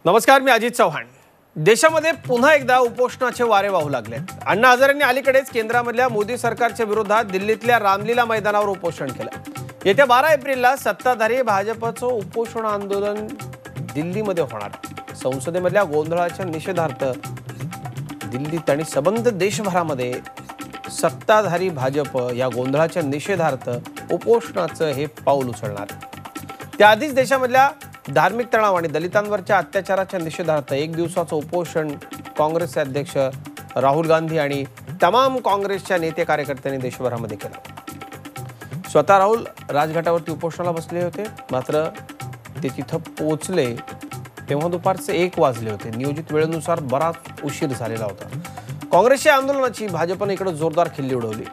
नमस्कार, मी अजित चव्हाण। देशामध्ये पुन्हा एकदा उपोषणाचे वारे वाहू लागले। अण्णा हजारेंनी अलीकडेच केंद्रामधल्या मोदी सरकारच्या विरोधात दिल्लीतल्या रामलीला मैदानावर उपोषण केलं। येत्या 12 एप्रिलला सत्ताधारी भाजपचं उपोषण आंदोलन दिल्लीमध्ये होणार। संसदेमधल्या गोंधळाच्या निषेधार्थ दिल्लीत आणि सबंध देशभरामध्ये सत्ताधारी भाजप या गोंधळाच्या निषेधार्थ उपोषणाचं हे पाऊल उचलणार। त्याआधीच देशामधल्या धार्मिक तणाव आणि दलितांवरच्या अत्याचाराच्या निषेधार्थ एक दिवसाचं उपोषण काँग्रेसचे अध्यक्ष राहुल गांधी आणि तमाम काँग्रेसच्या नेते कार्यकर्त्यांनी देशभरामध्ये केलं। स्वतः राहुल राजघाटावरती उपोषणाला बसले होते, मात्र ते तिथं पोहोचले तेव्हा दुपारचे 1 वाजले होते। नियोजित वेळेनुसार बराच उशीर झालेला होता। काँग्रेसच्या आंदोलनाची भाजपने इकडे जोरदार खिल्ली उडवली।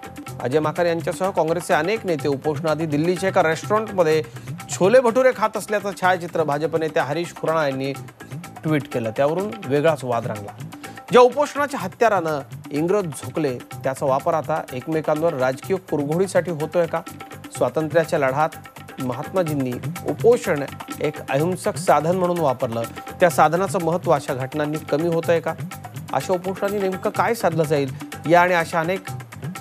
अजय माकन यांच्यासह काँग्रेसचे अनेक नेते उपोषणाआधी दिल्लीच्या एका रेस्टॉरंटमध्ये छोले भटुरे खात असल्याचं छायाचित्र भाजप नेते हरीश खुराना यांनी ट्विट केलं। त्यावरून वेगळाच वाद रंगला। ज्या उपोषणाच्या हत्यारानं इंग्रज झोकले त्याचा वापर आता एकमेकांवर राजकीय कुरघोडीसाठी होतोय का? स्वातंत्र्याच्या लढ्यात महात्माजींनी उपोषण एक अहिंसक साधन म्हणून वापरलं, त्या साधनाचं महत्त्व अशा घटनांनी कमी होतंय का? अशा उपोषणाने नेमकं काय साधलं जाईल, या आणि अशा अनेक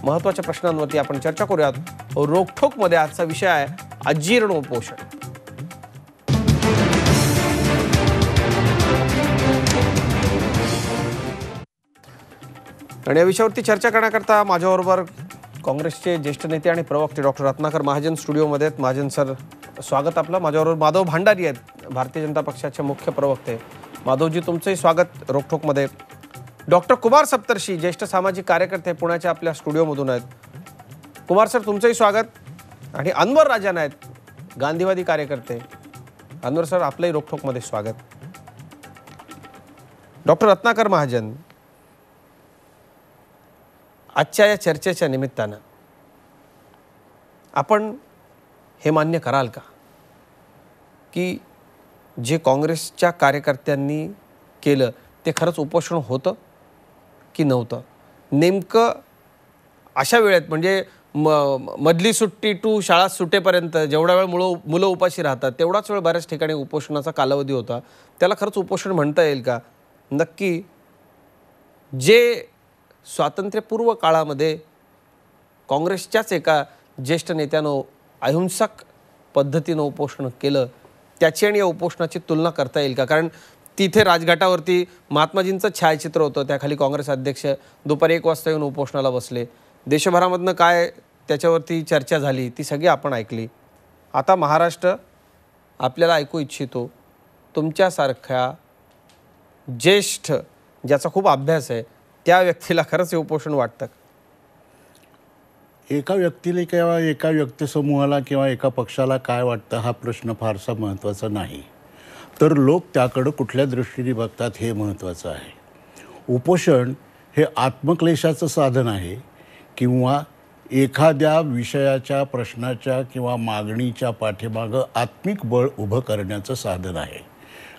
महत्त्वाच्या प्रश्नांवरती आपण चर्चा करूयात। रोकठोकमध्ये आजचा विषय आहे अजीर्ण उपोषण। आणि या विषयावरती चर्चा करण्याकरता माझ्याबरोबर काँग्रेसचे ज्येष्ठ नेते आणि प्रवक्ते डॉक्टर रत्नाकर महाजन स्टुडिओमध्ये आहेत। महाजन सर, स्वागत आपलं। माझ्याबरोबर माधव भांडारी आहेत, भारतीय जनता पक्षाचे मुख्य प्रवक्ते। माधवजी, तुमचंही स्वागत रोकठोकमध्ये। डॉक्टर कुमार सप्तर्षी, ज्येष्ठ सामाजिक कार्यकर्ते, पुण्याच्या आपल्या स्टुडिओमधून आहेत। कुमार सर, तुमचंही स्वागत। आणि अनवर राजन आहेत, गांधीवादी कार्यकर्ते। अनवर सर, आपलंही रोकठोकमध्ये स्वागत। डॉक्टर रत्नाकर महाजन, आजच्या या चर्चेच्या निमित्तानं आपण हे मान्य कराल का की जे काँग्रेसच्या कार्यकर्त्यांनी केलं ते खरंच उपोषण होतं की नव्हतं? नेमकं अशा वेळेत, म्हणजे मधली सुट्टी टू शाळा सुटेपर्यंत जेवढा वेळ मुलं उपाशी राहतात तेवढाच वेळ बऱ्याच ठिकाणी उपोषणाचा कालावधी होता, त्याला खरंच उपोषण म्हणता येईल का? नक्की जे स्वातंत्र्यपूर्व काळामध्ये काँग्रेसच्याच एका ज्येष्ठ नेत्यानं अहिंसक पद्धतीनं उपोषण केलं त्याची आणि या उपोषणाची तुलना करता येईल का? कारण तिथे राजघाटावरती महात्माजींचं छायाचित्र होतं, त्याखाली काँग्रेस अध्यक्ष दुपारी 1 वाजता येऊन उपोषणाला बसले। देशभरामधनं काय त्याच्यावरती चर्चा झाली ती सगळी आपण ऐकली। आता महाराष्ट्र आपल्याला ऐकू इच्छितो, तुमच्यासारख्या ज्येष्ठ, ज्याचा खूप अभ्यास आहे, त्या व्यक्तीला खरंच हे उपोषण वाटतं? एका व्यक्तीला किंवा एका व्यक्तिसमूहाला किंवा एका पक्षाला काय वाटतं हा प्रश्न फारसा महत्त्वाचा नाही, तर लोक त्याकडं कुठल्या दृष्टीने बघतात हे महत्त्वाचं आहे। उपोषण हे आत्मक्लेशाचं साधन आहे किंवा एखाद्या विषयाच्या, प्रश्नाच्या किंवा मागणीच्या पाठीमागं आत्मिक बळ उभं करण्याचं साधन आहे।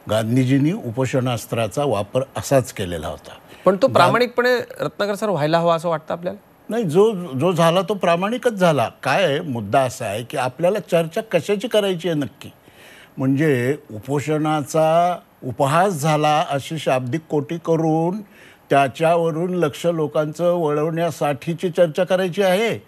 गांधीजींनी उपोषणास्त्राचा वापर असाच केलेला होता। पण तो प्रामाणिकपणे रत्नाकर सर व्हायला हवा असं वाटतं आपल्याला? नाही, जो झाला तो प्रामाणिकच झाला। काय मुद्दा असा आहे की आपल्याला चर्चा कशाची करायची आहे नक्की? म्हणजे उपोषणाचा उपहास झाला अशी शाब्दिक कोटी करून त्याच्यावरून लक्ष लोकांचं वळवण्यासाठीची चर्चा करायची आहे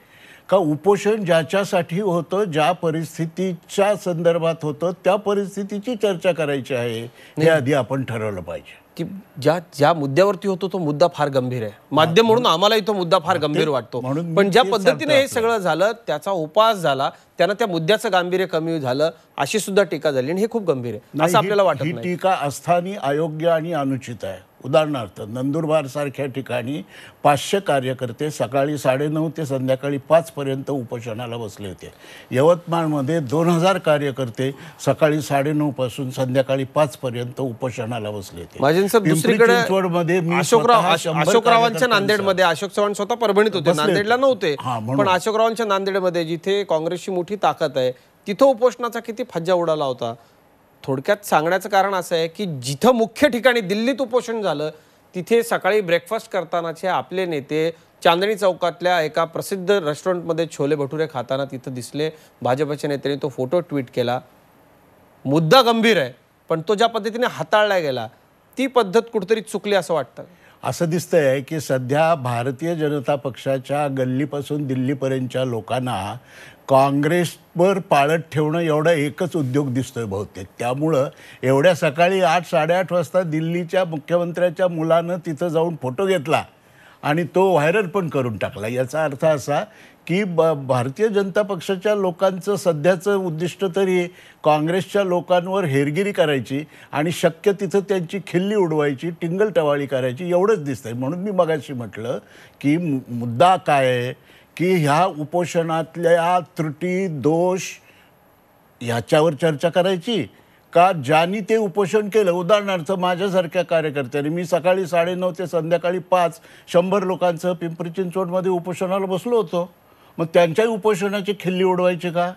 का उपोषण ज्याच्यासाठी होतं, ज्या परिस्थितीच्या संदर्भात होतं त्या परिस्थितीची चर्चा करायची आहे हे आधी आपण ठरवलं पाहिजे की ज्या मुद्द्यावरती होतो तो मुद्दा फार गंभीर आहे। माध्यम म्हणून आम्हालाही तो मुद्दा फार गंभीर वाटतो, पण ज्या पद्धतीने हे सगळं झालं त्याचा उपहास झाला, त्यानं त्या मुद्द्याचं गांभीर्य कमी झालं अशी सुद्धा टीका झाली आणि हे खूप गंभीर आहे असं आपल्याला वाटत नाही? ही टीका अस्थानी, अयोग्य आणि अनुचित आहे। उदाहरणार्थ नंदुरबार सारख्या ठिकाणी 500 कार्यकर्ते सकाळी 9:30 ते संध्याकाळी 5 पर्यंत उपोषणाला बसले होते। यवतमाळमध्ये 2000 कार्यकर्ते सकाळी 9:30 पासून संध्याकाळी 5 पर्यंत उपोषणाला बसले होते। दुसरीकडे अशोकरावांच्या नांदेडमध्ये, अशोक चव्हाण स्वतः परभणीत होते, नांदेडला नव्हते, पण अशोकरावांच्या नांदेडमध्ये जिथे काँग्रेसची मोठी ताकद आहे तिथं उपोषणाचा किती फज्जा उडाला होता। थोडक्यात सांगण्याचं कारण असं आहे की जिथं मुख्य ठिकाणी दिल्लीत उपोषण झालं तिथे सकाळी ब्रेकफास्ट करतानाचे आपले नेते चांदणी चौकातल्या एका प्रसिद्ध रेस्टॉरंटमध्ये छोले भटुरे खाताना तिथं दिसले। भाजपच्या नेत्यांनी तो फोटो ट्विट केला। मुद्दा गंभीर आहे, पण तो ज्या पद्धतीने हाताळला गेला ती पद्धत कुठेतरी चुकली असं वाटतं. असं दिसतंय की सध्या भारतीय जनता पक्षाच्या गल्लीपासून दिल्लीपर्यंतच्या लोकांना काँग्रेसवर पाळत ठेवणं एवढा एकच उद्योग दिसतोय बहुतेक. त्यामुळं एवढ्या सकाळी 8-8:30 वाजता दिल्लीच्या मुख्यमंत्र्याच्या मुलानं तिथं जाऊन फोटो घेतला आणि तो व्हायरल पण करून टाकला. याचा अर्थ असा की भारतीय जनता पक्षाच्या लोकांचं सध्याचं उद्दिष्ट तरी काँग्रेसच्या लोकांवर हेरगिरी करायची आणि शक्य तिथं त्यांची खिल्ली उडवायची, टिंगलटवाळी करायची एवढंच दिसतंय. म्हणून मी मगाशी म्हटलं की मुद्दा काय आहे की ह्या उपोषणातल्या त्रुटी दोष ह्याच्यावर चर्चा करायची का ज्यांनी ते उपोषण केलं. उदाहरणार्थ माझ्यासारख्या कार्यकर्त्यांनी मी सकाळी 9:30 ते संध्याकाळी 5 100 लोकांसह पिंपरी चिंचवडमध्ये उपोषणाला बसलो होतो. मग त्यांच्याही उपोषणाची खिल्ली उडवायची का?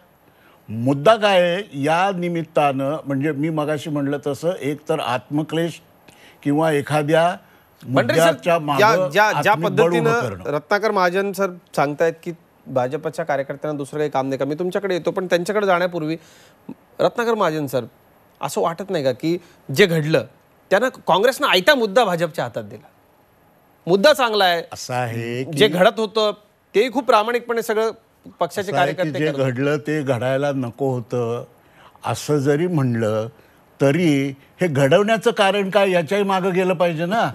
मुद्दा काय आहे या निमित्तानं, म्हणजे मी मगाशी म्हटलं तसं एक तर आत्मक्लेश किंवा एखाद्या मुद्द्याच्या मागे ज्या पद्धतीनं रत्नाकर महाजन सर सांगतायत की भाजपच्या कार्यकर्त्यांना दुसरं काही काम नाही का, मी तुमच्याकडे येतो पण त्यांच्याकडे जाण्यापूर्वी रत्नाकर महाजन सर असं वाटत नाही का की जे घडलं त्यानं काँग्रेसनं आयता मुद्दा भाजपच्या हातात दिला. मुद्दा चांगला आहे असं आहे जे घडत होतं तेही खूप प्रामाणिकपणे सगळं पक्षाचे कार्यकर्ते जे घडलं ते घडायला नको होतं असं जरी म्हणलं तरी हे घडवण्याचं कारण काय याच्याही मागे गेलं पाहिजे ना.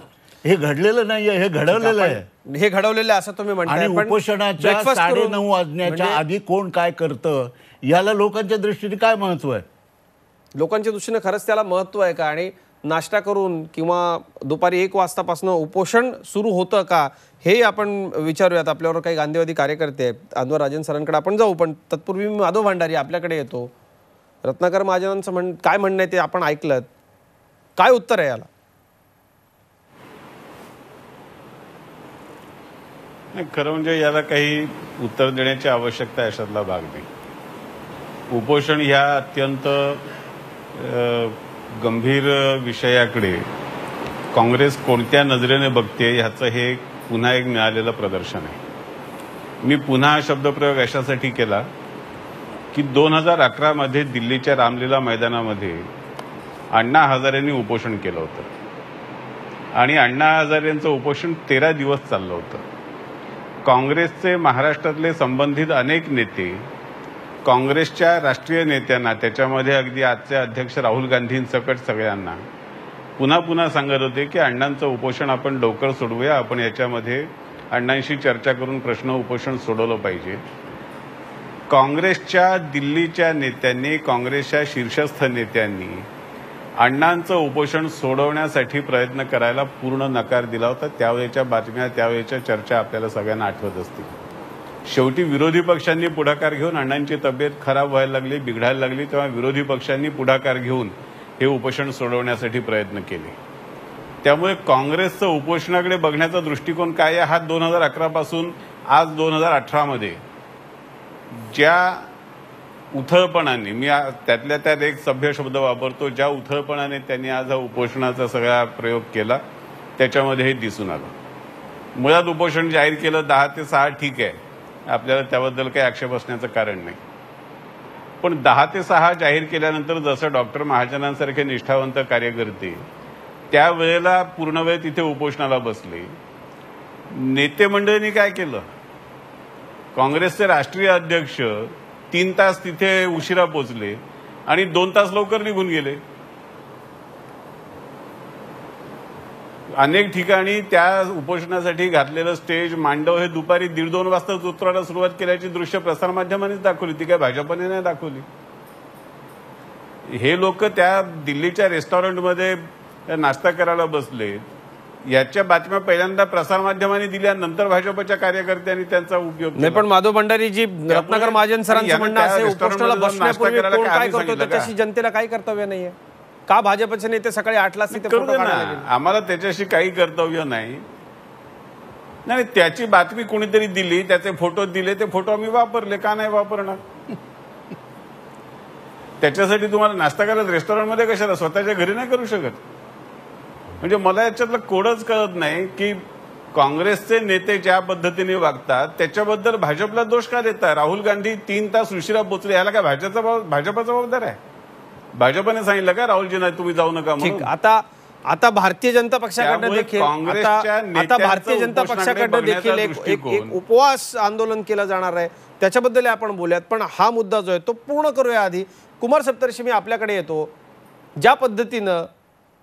हे घडलेलं नाहीये, हे घडवलेलं आहे. हे घडवलेलं असं तुम्ही म्हणताय. आणि उपोषणाच्या 9:30 वाजण्याच्या आधी कोण काय करतं याला लोकांच्या दृष्टीने काय महत्व आहे? लोकांच्या दृष्टीने खरंच त्याला महत्व आहे का? आणि नाश्ता करून किंवा दुपारी 1 वाजतापासून उपोषण सुरू होतं का हे आपण विचारूयात. आपल्यावर काही गांधीवादी कार्यकर्ते आहेत. अनवर राजन सरांकडे आपण जाऊ, पण तत्पूर्वी मी माधव भांडारी आपल्याकडे येतो. रत्नाकर महाजनांचं काय म्हणणं आहे ते आपण ऐकलं, काय उत्तर आहे याला? नाही, खरं म्हणजे याला काही उत्तर देण्याची आवश्यकता अशातला भाग नाही. उपोषण ह्या अत्यंत गंभीर विषयाकडे काँग्रेस कोणत्या नजरेने बघते ह्याचं हे पुन्हा एक मिळालेलं प्रदर्शन आहे. मी पुन्हा हा शब्दप्रयोग अशासाठी केला की 2011 मध्ये दिल्लीच्या रामलीला मैदानामध्ये अण्णा हजारेंनी उपोषण केलं होतं आणि अण्णा हजारेंचं उपोषण 13 दिवस चाललं होतं. काँग्रेसचे महाराष्ट्रातले संबंधित अनेक नेते काँग्रेसच्या राष्ट्रीय नेत्यांना, त्याच्यामध्ये अगदी आजचे अध्यक्ष राहुल गांधींसकट सगळ्यांना पुन्हा पुन्हा सांगत होते की अण्णांचं उपोषण आपण लवकर सोडवूया, आपण याच्यामध्ये अण्णांशी चर्चा करून प्रश्न उपोषण सोडवलं पाहिजे. काँग्रेसच्या दिल्लीच्या नेत्यांनी, काँग्रेसच्या शीर्षस्थ नेत्यांनी अण्णांचं उपोषण सोडवण्यासाठी प्रयत्न करायला पूर्ण नकार दिला होता. त्यावेळेच्या बातम्या, त्यावेळेच्या चर्चा आपल्याला सगळ्यांना आठवत असतील. शेवटी विरोधी पक्षांनी पुढाकार घेऊन अण्णांची तब्येत खराब व्हायला लागली, बिघडायला लागली, तेव्हा विरोधी पक्षांनी पुढाकार घेऊन हे उपोषण सोडवण्यासाठी प्रयत्न केले. त्यामुळे काँग्रेसचं उपोषणाकडे बघण्याचा दृष्टिकोन काय आहे हा 2011 पासून आज 2018 मध्ये ज्या उथळपणाने, मी त्यातल्या त्यात एक सभ्य शब्द वापरतो, ज्या उथळपणाने त्यांनी आज हा उपोषणाचा सगळा प्रयोग केला त्याच्यामध्ये हे दिसून आलं. मुळात उपोषण जाहीर केलं 10 ते 6 ठीक आहे, आपल्याला त्याबद्दल काही आक्षेप असण्याचं कारण नाही. पण 10 ते 6 जाहीर केल्यानंतर जसं डॉक्टर महाजनांसारखे निष्ठावंत कार्यकर्ते त्यावेळेला पूर्ण वेळ तिथे उपोषणाला बसले. नेते मंडळींनी काय केलं? काँग्रेसचे राष्ट्रीय अध्यक्ष 3 तास तिथे उशिरा पोहोचले आणि 2 तास लवकर निघून गेले. अनेक ठिकाणी त्या उपोषणासाठी घातलेलं स्टेज, मांडव हे दुपारी 1:30-2 वाजताच उतरायला सुरुवात केल्याची दृश्य प्रसारमाध्यमांनीच दाखवली, ती काय भाजपने नाही दाखवली. हे लोक त्या दिल्लीच्या रेस्टॉरंटमध्ये नाश्ता करायला बसले, याच्या बातम्या पहिल्यांदा प्रसारमाध्यमांनी दिल्या, नंतर भाजपच्या कार्यकर्त्यांनी त्यांचा उपयोग नाही. पण माधव भंडारीजी, रत्नाकर महाजन सरांचं म्हणणं असे उपोषणाला बसण्यापूर्वी कोण काय करतो त्याच्याशी जनतेला काही कर्तव्य नाहीये का? भाजपचे नेते सकाळी 8ला आम्हाला त्याच्याशी काही कर्तव्य नाही. नाही, त्याची बातमी कोणीतरी दिली, त्याचे फोटो दिले, ते फोटो आम्ही वापरले, का नाही वापरणार? त्याच्यासाठी तुम्हाला नाश्ता करायला रेस्टॉरंटमध्ये कशाला? स्वतःच्या घरी नाही करू शकत? म्हणजे मला याच्यातलं कोडच कळत नाही की काँग्रेसचे नेते ज्या पद्धतीने वागतात त्याच्याबद्दल भाजपला दोष का देतात? राहुल गांधी 3 तास उशिरा पोचले, याला काय भाजपा जबाबदार आहे? भाजपने सांगितलं का राहुलजींना तुम्ही जाऊ नका ठीक. म्हणून? आता भारतीय जनता पक्षाकडनं त्यामुळे देखील काँग्रेसच्या आता नेत्यांचं भारतीय जनता उपोषणाकडे पक्षाकडनं देखील बघण्याचा एक दृष्टिकोन. उपवास आंदोलन केलं जाणार आहे, त्याच्याबद्दल आपण बोलूयात. पण हा मुद्दा जो आहे तो पूर्ण करूया आधी. कुमार सप्तर्षी, मी आपल्याकडे येतो. ज्या पद्धतीनं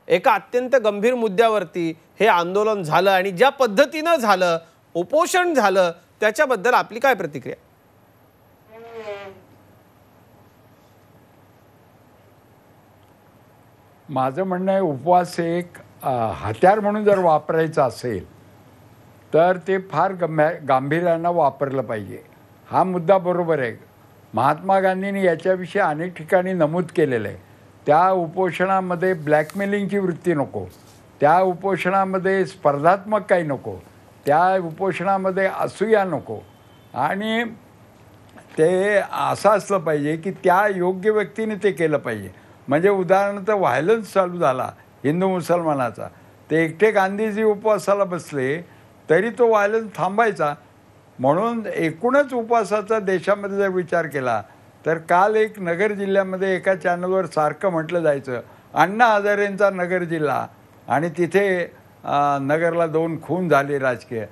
एका अत्यंत गंभीर मुद्द्यावरती हे आंदोलन झालं आणि ज्या पद्धतीनं झालं, उपोषण झालं, त्याच्याबद्दल आपली काय प्रतिक्रिया? माझं म्हणणं आहे, उपवास एक हत्यार म्हणून जर वापरायचं असेल तर ते फार गांभीर्यानं वापरलं पाहिजे. हा मुद्दा बरोबर आहे. महात्मा गांधींनी याच्याविषयी अनेक ठिकाणी नमूद केलेलं आहे. त्या उपोषणामध्ये ब्लॅकमेलिंगची वृत्ती नको, त्या उपोषणामध्ये स्पर्धात्मक काही नको, त्या उपोषणामध्ये असूया नको, आणि ते असं असलं पाहिजे की त्या योग्य व्यक्तीने ते केलं पाहिजे. म्हणजे उदाहरणार्थ व्हायलन्स चालू झाला हिंदू मुसलमानाचा, ते एकटे गांधीजी उपवासाला बसले तरी तो व्हायलन्स थांबायचा. म्हणून एकूणच उपवासाचा देशामध्ये जर विचार केला तर काल एक नगर जिल्ह्यामध्ये एका चॅनलवर सारखं म्हटलं जायचं अण्णा हजारेंचा नगर जिल्हा, आणि तिथे नगरला 2 खून झाले राजकीय.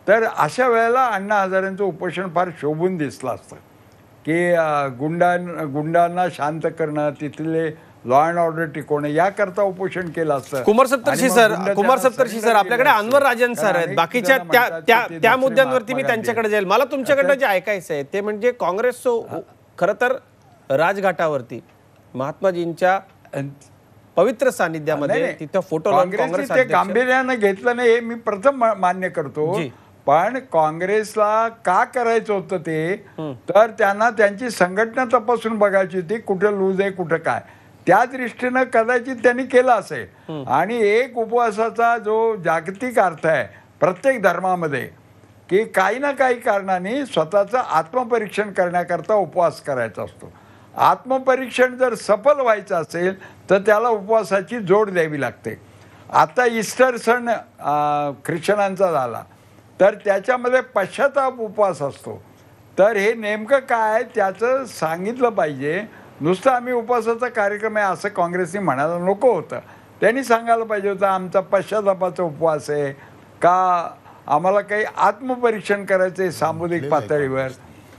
तर अशा वेळेला अण्णा हजारेंचं उपोषण फार शोभून दिसलं असतं की गुंडांना शांत करणं, तिथले लॉ अँड ऑर्डर टिकवणं, याकरता उपोषण केलं असतं. कुमार सप्तर्षी सर, आपल्याकडे अन्वर राजन सर आहेत. बाकीच्या त्या मुद्द्यांवरती मी त्यांच्याकडे जाईल. मला तुमच्याकडनं जे ऐकायचं आहे ते म्हणजे काँग्रेसचं खरं तर राजघाटावरती महात्माजींच्या पवित्र सानिध्यामध्ये तिथं फोटो लावून काँग्रेस ते गांभीर्यानं घेतलं नाही हे मी प्रथम मान्य करतो. पण काँग्रेसला का करायचं होतं ते, तर त्यांना त्यांची संघटना तपासून बघायची होती, कुठं लूज आहे कुठं काय. त्या दृष्टीनं कदाचित त्यांनी केलं असेल. आणि एक उपवासाचा जो जागतिक अर्थ आहे प्रत्येक धर्मामध्ये की काही ना काही कारणाने स्वतःचं आत्मपरीक्षण करण्याकरता उपवास करायचा असतो. आत्मपरीक्षण जर सफल व्हायचं असेल तर त्याला उपवासाची जोड द्यावी लागते. आता ईस्टर सण ख्रिश्चनांचा झाला तर त्याच्यामध्ये पश्चाताप उपवास असतो. तर हे नेमकं काय त्याचं सांगितलं पाहिजे. नुसतं आम्ही उपवासाचा कार्यक्रम आहे असं काँग्रेसने म्हणायला नको होतं. त्यांनी सांगायला पाहिजे होतं आमचा पश्चातापाचा उपवास आहे का, आम्हाला काही आत्मपरीक्षण करायचं आहे सामुदायिक पातळीवर,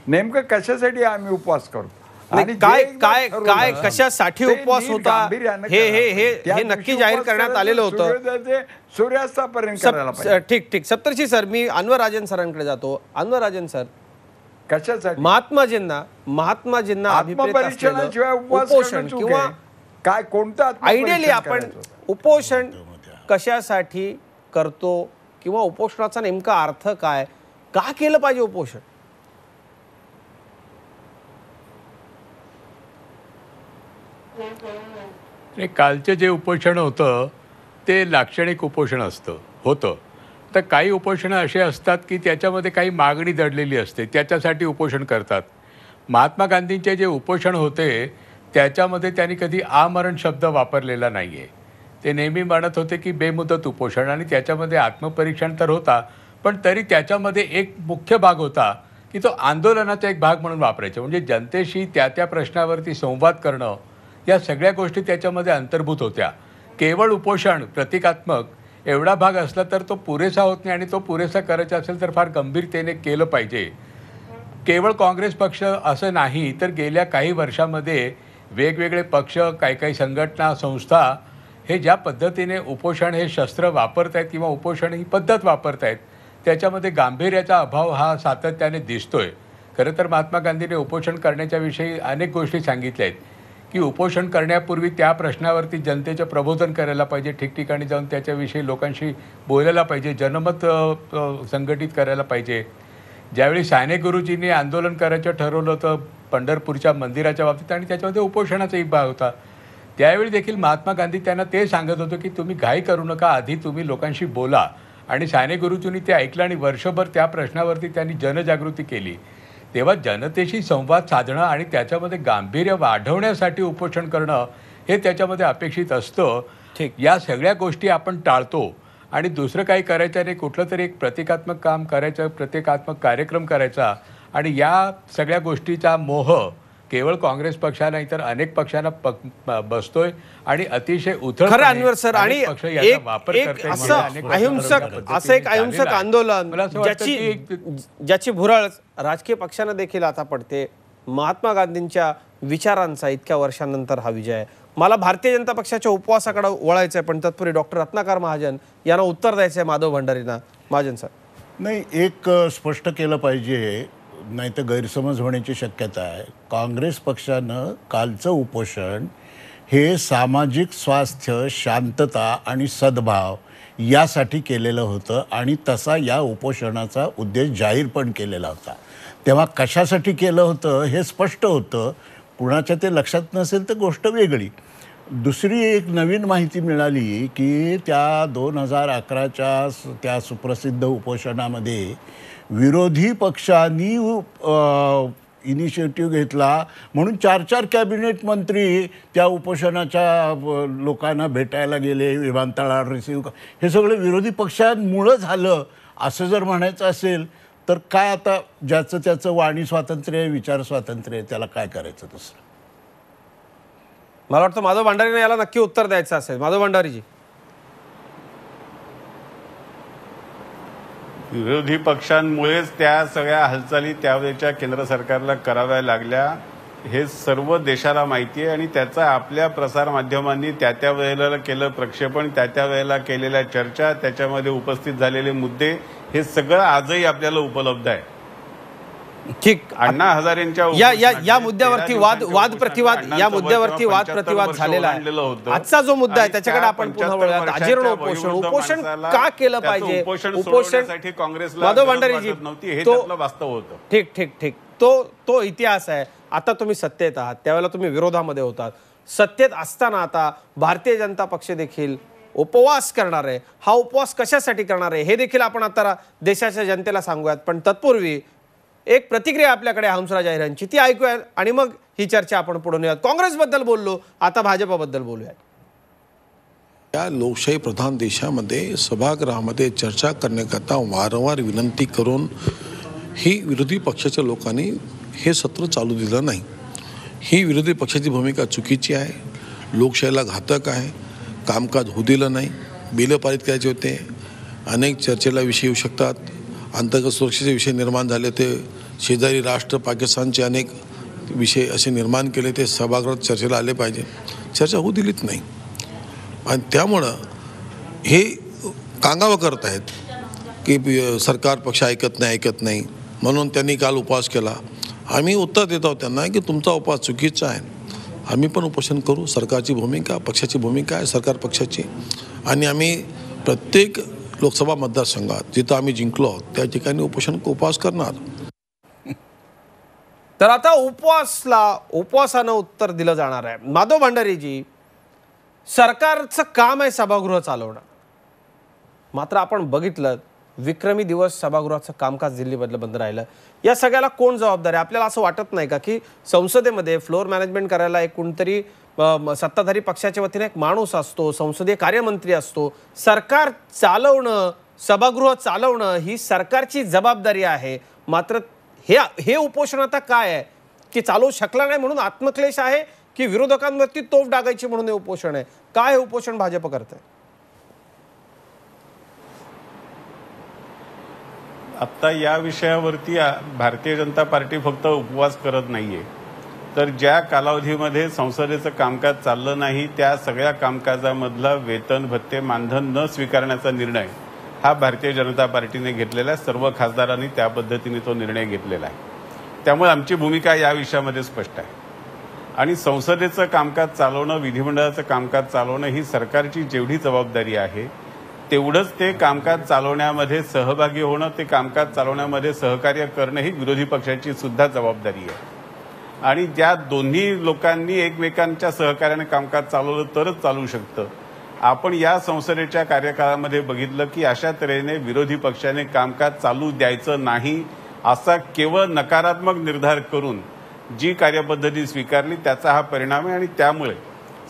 नेमकं कशासाठी आम्ही उपवास करतो आणि काय काय काय कशासाठी उपवास होता हे नक्की जाहीर करण्यात आलेलं होतं. सूर्यास्तापर्यंत करायला पाहिजे. ठीक. सप्तर्षी सर, मी अन्वर राजन सरांकडे जातो. अन्वर राजन सर, कशासाठी महात्माजींना आत्मपरीक्षणाशिवाय उपोषण किंवा काय कोणतं आयडियली आपण उपोषण कशासाठी करतो किंवा उपोषणाचा नेमका अर्थ काय, का केलं पाहिजे उपोषण? कालचं जे उपोषण होतं ते लाक्षणिक उपोषण होतं. तर काही उपोषणं असे असतात की त्याच्यामध्ये काही मागणी दडलेली असते, त्याच्यासाठी उपोषण करतात. महात्मा गांधींचे जे उपोषण होते त्याच्यामध्ये त्यांनी कधी आमरण शब्द वापरलेला नाही आहे. ते नेहमी म्हणत होते की बेमुदत उपोषण, आणि त्याच्यामध्ये आत्मपरीक्षण तर होता पण तरी त्याच्यामध्ये एक मुख्य भाग होता की तो आंदोलनाचा एक भाग म्हणून वापरायचा. म्हणजे जनतेशी त्या प्रश्नावरती संवाद करणं, या सगळ्या गोष्टी त्याच्यामध्ये अंतर्भूत होत्या. केवळ उपोषण प्रतिकात्मक एवढा भाग असला तर तो पुरेसा होत नाही, आणि तो पुरेसा करायचा असेल तर फार गंभीरतेने केलं पाहिजे. केवळ काँग्रेस पक्ष असं नाही तर गेल्या काही वर्षामध्ये वेगवेगळे पक्ष, काही संघटना, संस्था हे ज्या पद्धतीने उपोषण हे शस्त्र वापरत आहेत किंवा उपोषण ही पद्धत वापरत आहेत त्याच्यामध्ये गांभीर्याचा अभाव हा सातत्याने दिसतोय. खरं तर महात्मा गांधींनी उपोषण करण्याच्या विषयी अनेक गोष्टी सांगितल्या आहेत की उपोषण करण्यापूर्वी त्या प्रश्नावरती जनतेचं प्रबोधन करायला पाहिजे, ठिकठिकाणी जाऊन त्याच्याविषयी लोकांशी बोलायला पाहिजे, जनमत संघटित करायला पाहिजे. ज्यावेळी साने गुरुजींनी आंदोलन करायचं ठरवलं होतं पंढरपूरच्या मंदिराच्या बाबतीत आणि त्याच्यामध्ये उपोषणाचा एक भाग होता, त्यावेळी देखील महात्मा गांधी त्यांना ते सांगत होतं की तुम्ही घाई करू नका, आधी तुम्ही लोकांशी बोला. आणि साने गुरुजींनी ते ऐकलं आणि वर्षभर त्या प्रश्नावरती त्यांनी जनजागृती केली. तेव्हा जनतेशी संवाद साधणं आणि त्याच्यामध्ये गांभीर्य वाढवण्यासाठी उपोषण करणं हे त्याच्यामध्ये अपेक्षित असतं. या सगळ्या गोष्टी आपण टाळतो आणि दुसरं काही करायचं नाही, कुठलं तरी एक प्रतिकात्मक काम करायचं, प्रतिकात्मक कार्यक्रम करायचा, आणि या सगळ्या गोष्टीचा मोह केवळ काँग्रेस पक्षाला नाही तर अनेक पक्षांना बसतोय आणि अतिशय उथळ खरं अनवर सर, आणि एक असं एक अहिंसक आंदोलन ज्याची भुरळ राजकीय पक्षांना देखील आता पडते. महात्मा गांधींच्या विचारांचा इतक्या वर्षांनंतर हा विजय आहे. मला भारतीय जनता पक्षाच्या उपवासाकडे वळायचं आहे, पण तत्पूर्वी डॉक्टर रत्नाकर महाजन यांना उत्तर द्यायचं आहे माधव भंडारींना. महाजन सर, नाही, एक स्पष्ट केलं पाहिजे, नाही तर गैरसमज होण्याची शक्यता आहे. काँग्रेस पक्षानं कालचं उपोषण हे सामाजिक स्वास्थ्य, शांतता आणि सद्भाव यासाठी केलेलं होतं आणि तसा या उपोषणाचा उद्देश जाहीर पण केलेला होता. तेव्हा कशासाठी केलं होतं हे स्पष्ट होतं. कुणाच्या ते लक्षात नसेल तर गोष्ट वेगळी. दुसरी एक नवीन माहिती मिळाली की त्या 2011च्या त्या सुप्रसिद्ध उपोषणामध्ये विरोधी पक्षांनी इनिशिएटिव्ह घेतला म्हणून 4 कॅबिनेट मंत्री त्या उपोषणाच्या लोकांना भेटायला गेले, विमानतळावर रिसीव्ह. हे सगळं विरोधी पक्षांमुळं झालं असं जर म्हणायचं असेल तर काय, आता ज्याचं त्याचं वाणी स्वातंत्र्य आहे, विचार स्वातंत्र्य आहे, त्याला काय करायचं दुसरं? मला वाटतं माधव भंडारीने याला नक्की उत्तर द्यायचं असेल. माधव भंडारीजी, विरोधी पक्षांमुळेच त्या सगळ्या हालचाली त्यावेळेच्या केंद्र सरकारला कराव्या लागल्या हे सर्व देशाला माहिती आहे आणि त्याचा आपल्या प्रसारमाध्यमांनी त्या वेळेला केलं प्रक्षेपण, त्या वेळेला केलेल्या चर्चा, त्याच्यामध्ये उपस्थित झालेले मुद्दे, हे सगळं आजही आपल्याला उपलब्ध आहे. ठीक, अण्णा हजारेंच्या या मुद्द्यावरती वाद प्रतिवाद झालेला आहे. आजचा जो मुद्दा आहे त्याच्याकडे आपण पुन्हा वळूयात. अजीर्ण उपोषण का केलं पाहिजे? उपोषण काँग्रेसला माधव भंडारीजी, हे त्यातलं वास्तव होतं. ठीक, तो इतिहास आहे. आता तुम्ही सत्तेत आहात, त्यावेळेला तुम्ही विरोधामध्ये होतात. सत्तेत असताना आता भारतीय जनता पक्ष देखील उपवास करणार आहे. हा उपवास कशासाठी करणार आहे हे देखील आपण आता देशाच्या जनतेला सांगूयात. पण तत्पूर्वी एक प्रतिक्रिया आपल्याकडे हंसराज अहिरांची, ती ऐकूया आणि मग ही चर्चा आपण पुढे नेऊयात. काँग्रेसबद्दल बोललो, आता भाजपबद्दल बोलूयात. या लोकशाही प्रधान देशामध्ये सभागृहामध्ये चर्चा करण्याकरता वारंवार विनंती करून ही विरोधी पक्षाच्या लोकांनी हे सत्र चालू दिलं नाही. ही विरोधी पक्षाची भूमिका चुकीची आहे, लोकशाहीला घातक आहे. कामकाज होऊ दिलं नाही, बिलं पारित करायचे होते, अनेक चर्चेला विषय येऊ शकतात. अंतर्गत सुरक्षेचे विषय निर्माण झाले, ते शेजारी राष्ट्र पाकिस्तानचे अनेक विषय असे निर्माण केले, ते सभागृहात चर्चेला आले पाहिजे. चर्चा होऊ दिलीच नाही आणि त्यामुळं हे कांगावं करत आहेत की सरकार पक्ष ऐकत नाही म्हणून त्यांनी काल उपवास केला. आम्ही उत्तर देत आहोत त्यांना की तुमचा उपवास चुकीचा आहे. आम्ही पण उपोषण करू. सरकारची भूमिका, पक्षाची भूमिका आहे सरकार पक्षाची, आणि आम्ही प्रत्येक लोकसभा मतदारसंघात जिथं आम्ही जिंकलो आहोत त्या ठिकाणी उपवास करणार. तर आता उपवासानं उत्तर दिलं जाणार आहे. माधव भंडारीजी, सरकारचं काम आहे सभागृह चालवणं, मात्र आपण बघितलं विक्रमी दिवस सभागृहाचं कामकाज दिल्लीमधलं बंद राहिलं. या सगळ्याला कोण जबाबदार आहे? आपल्याला असं वाटत नाही का की संसदेमध्ये फ्लोअर मॅनेजमेंट करायला एक कोणतरी सत्ताधारी पक्षाच्या वतीने एक माणूस असतो, संसदीय कार्यमंत्री असतो. सरकार चालवणं, सभागृह चालवणं ही सरकारची जबाबदारी आहे. मात्र हे उपोषण आता काय आहे की चालवू शकला नाही म्हणून आत्मक्लेश आहे की विरोधकांवरती तोफ डागायची म्हणून हे उपोषण आहे? काय हे उपोषण भाजप करते? आता या विषयावरती भारतीय जनता पार्टी फक्त उपवास करत नाहीये, तर ज्या कालावधीमध्ये संसदेचं कामकाज चाललं नाही त्या सगळ्या कामकाजामधला वेतन, भत्ते, मानधन न स्वीकारण्याचा निर्णय हा भारतीय जनता पार्टीने घेतलेला आहे. सर्व खासदारांनी त्या पद्धतीने तो निर्णय घेतलेला आहे. त्यामुळे आमची भूमिका या विषयामध्ये स्पष्ट आहे. आणि संसदेचं कामकाज चालवणं, विधिमंडळाचं कामकाज चालवणं ही सरकारची जेवढी जबाबदारी आहे तेवढंच ते कामकाज चालवण्यामध्ये सहभागी होणं, ते कामकाज चालवण्यामध्ये सहकार्य करणं ही विरोधी पक्षाची सुद्धा जबाबदारी आहे. आणि ज्या दोन्ही लोकांनी एकमेकांच्या सहकार्याने कामकाज चालवलं तरच चालू शकतं. आपण या संसदेच्या कार्यकाळामध्ये बघितलं की अशा तऱ्हेने विरोधी पक्षाने कामकाज चालू द्यायचं नाही असा केवळ नकारात्मक निर्धार करून जी कार्यपद्धती स्वीकारली त्याचा हा परिणाम आहे. आणि त्यामुळे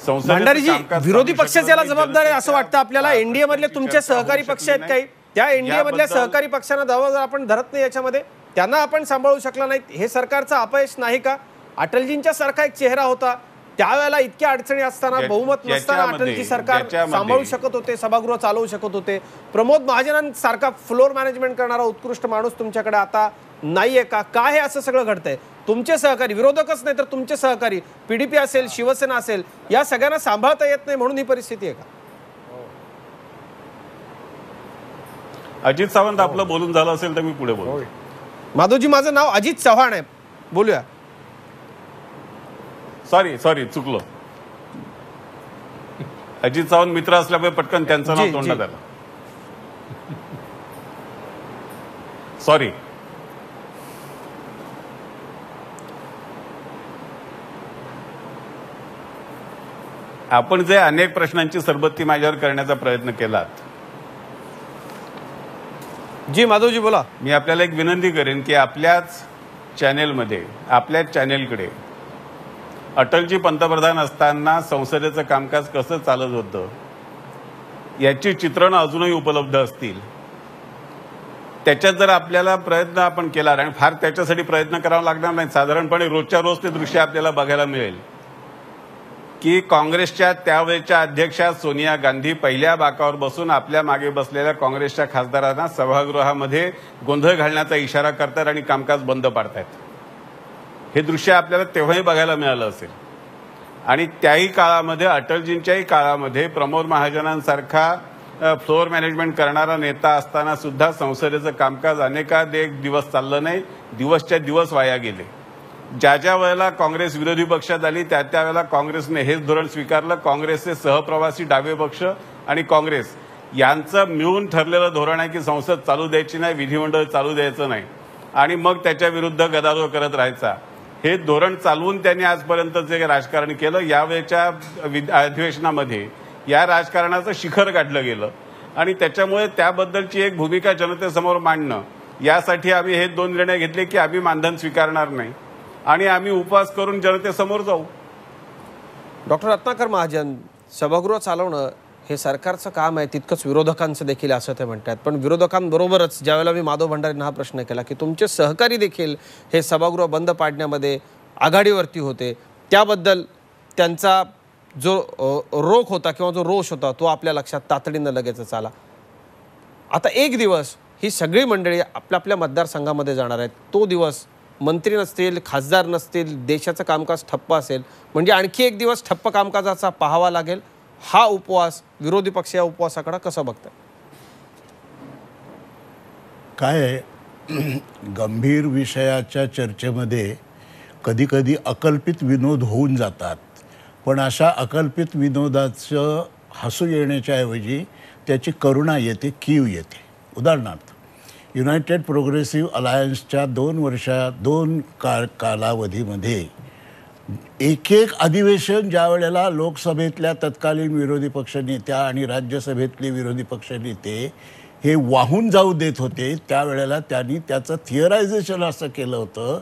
भंडारीजी, विरोधी पक्षाच याला जबाबदार आहे असं वाटतं आपल्याला? एनडीए मधले तुमचे सहकारी पक्ष आहेत काही, त्या एनडीए मधल्या सहकारी पक्षांना दावा जर आपण धरत नाही याच्यामध्ये, त्यांना आपण सांभाळू शकला नाही, हे सरकारचं अपयश नाही का? अटलजींच्या सारखा एक चेहरा होता, त्यावेळेला इतक्या अडचणी असताना, बहुमत नसताना अटलजी सरकार सांभाळू शकत होते, सभागृह चालवू शकत होते. प्रमोद महाजनांसारखा फ्लोर मॅनेजमेंट करणारा उत्कृष्ट माणूस तुमच्याकडे आता नाहीये का? काय हे असं सगळं घडतंय? तुमचे सहकारी, विरोधकच नाही तर तुमचे सहकारी, पीडीपी असेल, शिवसेना असेल, या सगळ्यांना सांभाळता येत नाही म्हणून ही परिस्थिती आहे का? अजित सावंत आपलं बोलून झालं असेल तर मी पुढे बोलतो. माधवजी, माझं नाव अजित चव्हाण आहे, बोलूया. सॉरी चुकलो. अजित सावंत मित्र असल्यामुळे पटकन त्यांचं नाव तोंडात आलं. सॉरी. आपण जे अनेक प्रश्नांची सरबत्ती माझ्यावर करण्याचा प्रयत्न केलात, जी माधवजी बोला. मी आपल्याला एक विनंती करेन की आपल्याच चॅनेलमध्ये, आपल्याच चॅनेलकडे अटलजी पंतप्रधान असताना संसदेचं कामकाज कसं चालत होतं याची चित्रणं अजूनही उपलब्ध असतील. त्याच्यात जर आपल्याला प्रयत्न आपण केला, आणि फार त्याच्यासाठी प्रयत्न करावा लागणार नाही, साधारणपणे रोजच्या रोज ते दृश्य आपल्याला बघायला मिळेल की काँग्रेसच्या त्यावेळेच्या अध्यक्षा सोनिया गांधी पहिल्या बाकावर बसून आपल्या मागे बसलेल्या काँग्रेसच्या खासदारांना सभागृहामध्ये गोंधळ घालण्याचा इशारा करतात आणि कामकाज बंद पाडतात. हे दृश्य आपल्याला तेव्हाही बघायला मिळालं असेल. आणि त्याही काळामध्ये, अटलजींच्याही काळामध्ये, प्रमोद महाजनांसारखा फ्लोअर मॅनेजमेंट करणारा नेता असताना सुद्धा संसदेचं कामकाज अनेकानेक दिवस चाललं नाही, दिवसच्या दिवस वाया गेले. ज्या वेळेला काँग्रेस विरोधी पक्षात आली त्या वेळेला काँग्रेसने हेच धोरण स्वीकारलं. काँग्रेसचे सहप्रवासी डावे पक्ष आणि काँग्रेस यांचं मिळून ठरलेलं धोरण आहे की संसद चालू द्यायची नाही, विधिमंडळ चालू द्यायचं नाही, आणि मग त्याच्या विरुद्ध गदारोळ करत राहायचा. हे धोरण चालवून त्यांनी आजपर्यंत जे राजकारण केलं, यावेळेच्या अधिवेशनामध्ये या राजकारणाचं शिखर गाठलं गेलं. आणि त्याच्यामुळे त्याबद्दलची एक भूमिका जनतेसमोर मांडणं, यासाठी आम्ही हे 2 निर्णय घेतले की आम्ही मानधन स्वीकारणार नाही आणि आम्ही उपवास करून जनतेसमोर जाऊ. डॉक्टर रत्नाकर महाजन, सभागृह चालवणं हे सरकारचं काम आहे, तितकंच विरोधकांचं देखील असं ते म्हणतात. पण विरोधकांबरोबरच ज्यावेळेला मी माधव भंडारेंना हा प्रश्न केला की तुमचे सहकारी देखील हे सभागृह बंद पाडण्यामध्ये आघाडीवरती होते, त्याबद्दल त्यांचा जो रोख होता किंवा जो रोष होता तो आपल्या लक्षात तातडीनं लगेचच आला. आता एक दिवस ही सगळी मंडळी आपल्या आपल्या मतदारसंघामध्ये जाणार आहेत. तो दिवस मंत्री नसतील, खासदार नसतील, देशाचं कामकाज ठप्प असेल, म्हणजे आणखी एक दिवस ठप्प कामकाजाचा पाहावा लागेल. हा उपवास, विरोधी पक्ष या उपवासाकडे कसं बघतात? काय आहे, गंभीर विषयाच्या चर्चेमध्ये कधीकधी अकल्पित विनोद होऊन जातात. पण अशा अकल्पित विनोदाचं हसू येण्याच्या ऐवजी त्याची करुणा येते, कीव येते. उदाहरणार्थ, युनायटेड प्रोग्रेसिव्ह अलायन्सच्या 2 कालावधीमध्ये एक अधिवेशन ज्या वेळेला लोकसभेतल्या तत्कालीन विरोधी पक्षनेत्या आणि राज्यसभेतले विरोधी पक्षनेते हे वाहून जाऊ देत होते, त्यावेळेला त्यांनी त्याचं थिअरायझेशन असं केलं होतं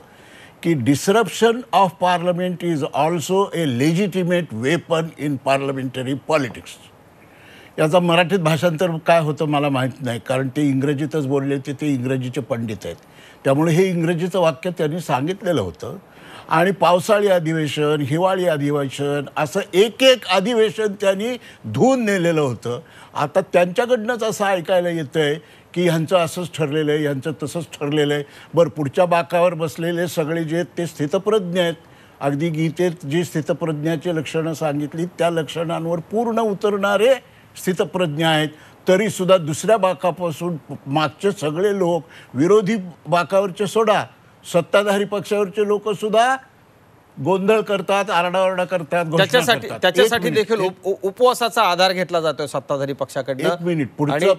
की disruption of parliament is also a legitimate weapon in parliamentary politics. याचा मराठीत भाषांतर काय होतं मला माहीत नाही, कारण ते इंग्रजीतच बोलले होते, ते इंग्रजीचे पंडित आहेत, त्यामुळे हे इंग्रजीचं वाक्य त्यांनी सांगितलेलं होतं. आणि पावसाळी अधिवेशन, हिवाळी अधिवेशन, असं एक अधिवेशन त्यांनी धुवून नेलेलं होतं. आता त्यांच्याकडनंच असं ऐकायला येतं आहे की ह्यांचं असंच ठरलेलं आहे, ह्यांचं तसंच ठरलेलं आहे. बरं, पुढच्या बाकावर बसलेले सगळे जे आहेत ते स्थितप्रज्ञ आहेत. अगदी गीतेत जी स्थितप्रज्ञाची लक्षणं सांगितली त्या लक्षणांवर पूर्ण उतरणारे स्थितप्रज्ञ आहेत. तरीसुद्धा दुसऱ्या बाकापासून मागचे सगळे लोक, विरोधी बाकावरचे सोडा, सत्ताधारी पक्षावरचे लोक सुद्धा गोंधळ करतात, आरडाओरडा करतात, त्याच्यासाठी देखील उपवासाचा आधार घेतला जातोय सत्ताधारी पक्षाकडनं. एक मिनिट,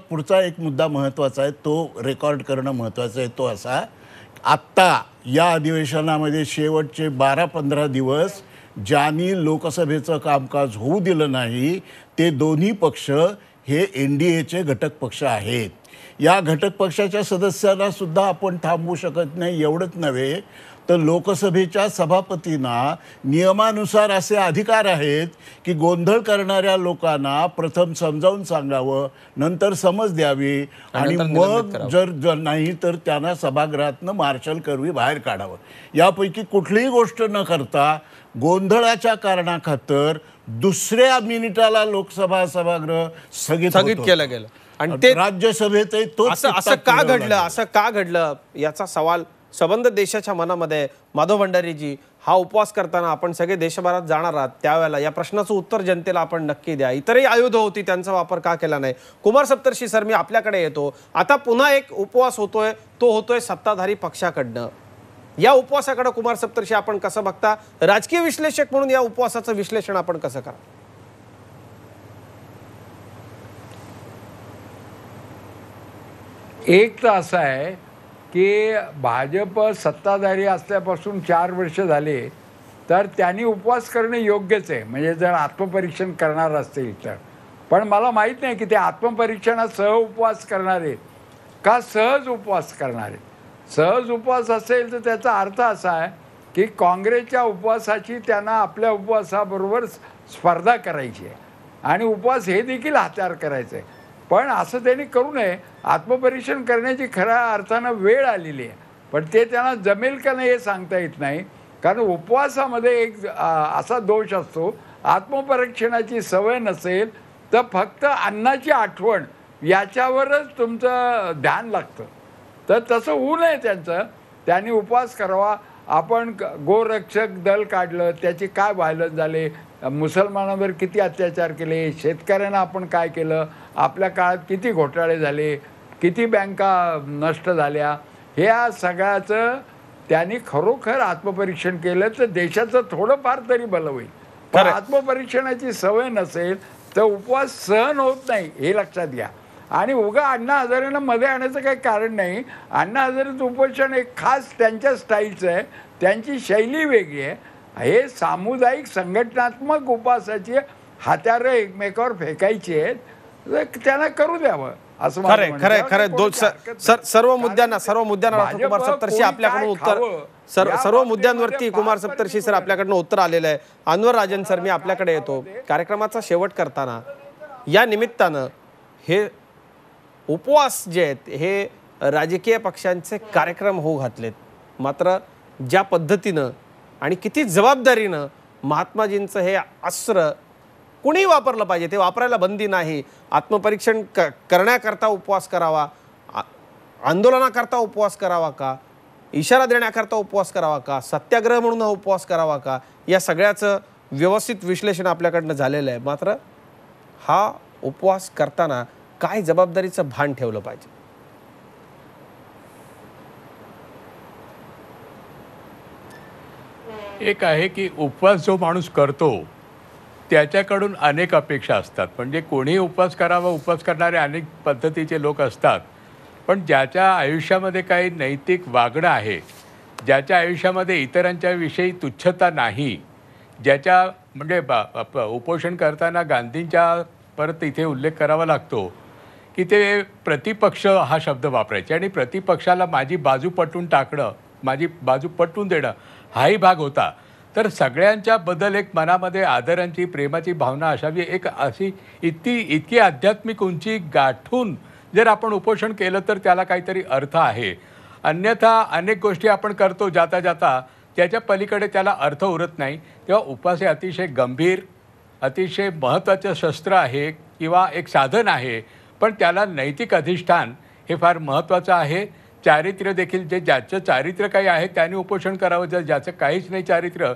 पुढचा एक मुद्दा महत्त्वाचा आहे, तो रेकॉर्ड करणं महत्त्वाचं आहे. तो असा, आत्ता या अधिवेशनामध्ये शेवटचे 12-15 दिवस ज्यांनी लोकसभेचं कामकाज होऊ दिलं नाही ते दोन्ही पक्ष हे NDAचे घटक पक्ष आहेत. या घटक पक्षाच्या सदस्यांना सुद्धा आपण थांबवू शकत नाही. एवढंच नव्हे तर लोकसभेच्या सभापतींना नियमानुसार असे अधिकार आहेत की गोंधळ करणाऱ्या लोकांना प्रथम समजावून सांगावं, नंतर समज द्यावी आणि मग जर नाही तर त्यांना सभागृहातनं मार्शल करवी बाहेर काढावं. यापैकी कुठलीही गोष्ट न करता गोंधळाच्या कारणाखातर दुसऱ्या मिनिटाला लोकसभा सभागृह स्थगित केलं गेलं. आणि ते राज्यसभेत असं का घडलं याचा सवाल संबंध देशाच्या मनामध्ये. माधव भंडारीजी, हा उपवास करताना आपण सगळे देशभरात जाणार आहात, त्यावेळेला या प्रश्नाचं उत्तर जनतेला आपण नक्की द्या. इतरही आयुध होती, त्यांचा वापर का केला नाही? कुमार सप्तर्षी सर, मी आपल्याकडे येतो. आता पुन्हा एक उपवास होतोय, तो होतोय सत्ताधारी पक्षाकडनं. या उपवासाकडे कुमार सप्तर्षी आपण कसं बघता? राजकीय विश्लेषक म्हणून या उपवासाचं विश्लेषण आपण कसं करा? एक तर असं आहे की भाजप सत्ताधारी असल्यापासून 4 वर्ष झाले, तर त्यांनी उपवास करणं योग्यच आहे, म्हणजे जर आत्मपरीक्षण करणार असतील तर. पण मला माहीत नाही की ते आत्मपरीक्षणासह उपवास करणार आहेत का सहज उपवास करणार आहेत. सहज उपवास असेल तर त्याचा अर्थ असा आहे की काँग्रेसच्या उपवासाची त्यांना आपल्या उपवासाबरोबर स्पर्धा करायची आहे आणि उपवास हे देखील हत्यार करायचं आहे. पण असं त्यांनी करू नये. आत्मपरीक्षण करण्याची खऱ्या अर्थानं वेळ आलेली आहे, पण ते त्यांना जमेल का नाही हे सांगता येत नाही. कारण उपवासामध्ये एक असा दोष असतो, आत्मपरीक्षणाची सवय नसेल तर फक्त अन्नाची आठवण याच्यावरच तुमचं ध्यान लागतं. तर तसं होऊ नये त्यांचं. त्यांनी उपवास करावा. आपण गोरक्षक दल काढलं, त्याचे काय व्हायलन्स झाले, मुसलमानांवर किती अत्याचार केले, शेतकऱ्यांना आपण काय केलं, आपल्या काळात किती घोटाळे झाले, किती बँका नष्ट झाल्या, ह्या सगळ्याचं त्यांनी खरोखर आत्मपरीक्षण केलं तर देशाचं थोडंफार तरी भलं होईल. पण आत्मपरीक्षणाची सवय नसेल तर उपवास सहन होत नाही, हे लक्षात घ्या. आणि उगा अण्णा हजारेंना मध्ये आणायचं काही कारण नाही. अण्णा हजारेचं उपोषण एक खास त्यांच्या स्टाईलचं आहे, त्यांची शैली वेगळी आहे. हे सामुदायिक संघटनात्मक उपवासाची हत्यारं एकमेकावर फेकायची आहेत, त्यांना करू द्यावं असं सर्व मुद्द्यांना कुमार सप्तर्षी आपल्याकडून उत्तर, सर्व मुद्द्यांवरती कुमार सप्तर्षी सर आपल्याकडनं उत्तर आलेलं आहे. अनवर राजन सर, मी आपल्याकडे येतो. कार्यक्रमाचा शेवट करताना या निमित्तानं हे उपवास जे आहेत हे राजकीय पक्षांचे कार्यक्रम होऊ घातलेत, मात्र ज्या पद्धतीनं आणि किती जबाबदारीनं महात्माजींचं हे अस्त्र कुणीही वापरलं पाहिजे, ते वापरायला बंदी नाही. आत्मपरीक्षण करण्याकरता उपवास करावा, आंदोलनाकरता उपवास करावा का, इशारा देण्याकरता उपवास करावा का, सत्याग्रह म्हणून हा उपवास करावा का, या सगळ्याचं व्यवस्थित विश्लेषण आपल्याकडनं झालेलं आहे. मात्र हा उपवास करताना काय जबाबदारीचं भान ठेवलं पाहिजे? एक आहे की उपवास जो माणूस करतो त्याच्याकडून अनेक अपेक्षा असतात. म्हणजे कोणीही उपवास करावा, उपवास करणारे अनेक पद्धतीचे लोक असतात. पण ज्याच्या आयुष्यामध्ये काही नैतिक वागणं आहे, ज्याच्या आयुष्यामध्ये इतरांच्या विषयी तुच्छता नाही, ज्याच्या म्हणजे उपोषण करताना गांधींच्या परत इथे उल्लेख करावा लागतो की ते प्रतिपक्ष हा शब्द वापरायचे आणि प्रतिपक्षाला माझी बाजू पटवून टाकणं, माझी बाजू पटवून देणं हाही भाग होता. तर सगळ्यांच्या बद्दल एक मनामध्ये आदरांची, प्रेमाची भावना असावी. एक अशी इतकी आध्यात्मिक उंची गाठून जर आपण उपोषण केलं तर त्याला काहीतरी अर्थ आहे. अन्यथा अनेक गोष्टी आपण करतो जाता जाता, त्याच्या पलीकडे त्याला अर्थ उरत नाही. तेव्हा उपवास हे अतिशय गंभीर, अतिशय महत्त्वाचं शस्त्र आहे किंवा एक साधन आहे, पण त्याला नैतिक अधिष्ठान हे फार महत्त्वाचं आहे. चारित्र्य देखील, ज्याचं चारित्र्य काही आहे त्याने उपोषण करावं. जर ज्याचं काहीच नाही चारित्र्य,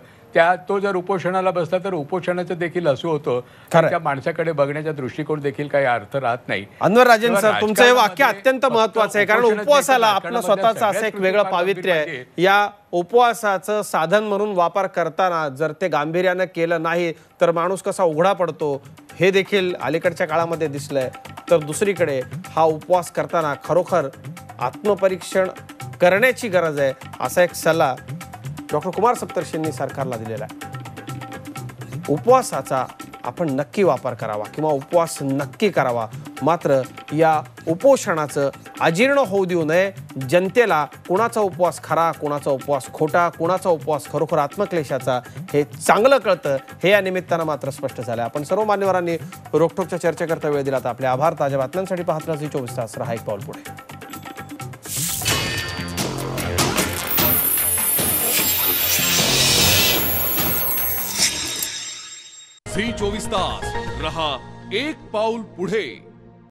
तो जर उपोषणाला बसला तर उपोषणाचं देखील असं होतं, त्या माणसाकडे बघण्याचा दृष्टिकोन देखील काही अर्थ राहत नाही. अनवर राजन सर, तुमचं हे वाक्य अत्यंत महत्त्वाचं आहे, कारण उपवासाला आपलं स्वतःचं असं एक वेगळं पावित्र्य आहे. या उपवासाचं साधन म्हणून वापर करताना जर ते गांभीर्यानं केलं नाही तर माणूस कसा उघडा पडतो हे देखील अलीकडच्या काळामध्ये दिसलंय. तर दुसरीकडे हा उपवास करताना खरोखर आत्मपरीक्षण करण्याची गरज आहे, असा एक सल्ला डॉक्टर कुमार सप्तर्षींनी सरकारला दिलेला आहे. उपवासाचा आपण नक्की वापर करावा किंवा उपवास नक्की करावा, मात्र या उपोषणाचं अजीर्ण होऊ देऊ नये. जनतेला कोणाचा उपवास खरा, कोणाचा उपवास खोटा, कोणाचा उपवास खरोखर आत्मक्लेशाचा हे चांगलं कळतं. हे या निमित्तानं मात्र स्पष्ट झालं. आपण सर्व मान्यवरांनी रोखठोकच्या चर्चेकरता वेळ दिला. तर आपले आभार. ताज्या बातम्यांसाठी पाहत राहा 24 तास. रहा एक पाऊल पुढे. झी 24 तास रहा एक पाऊल पुढे.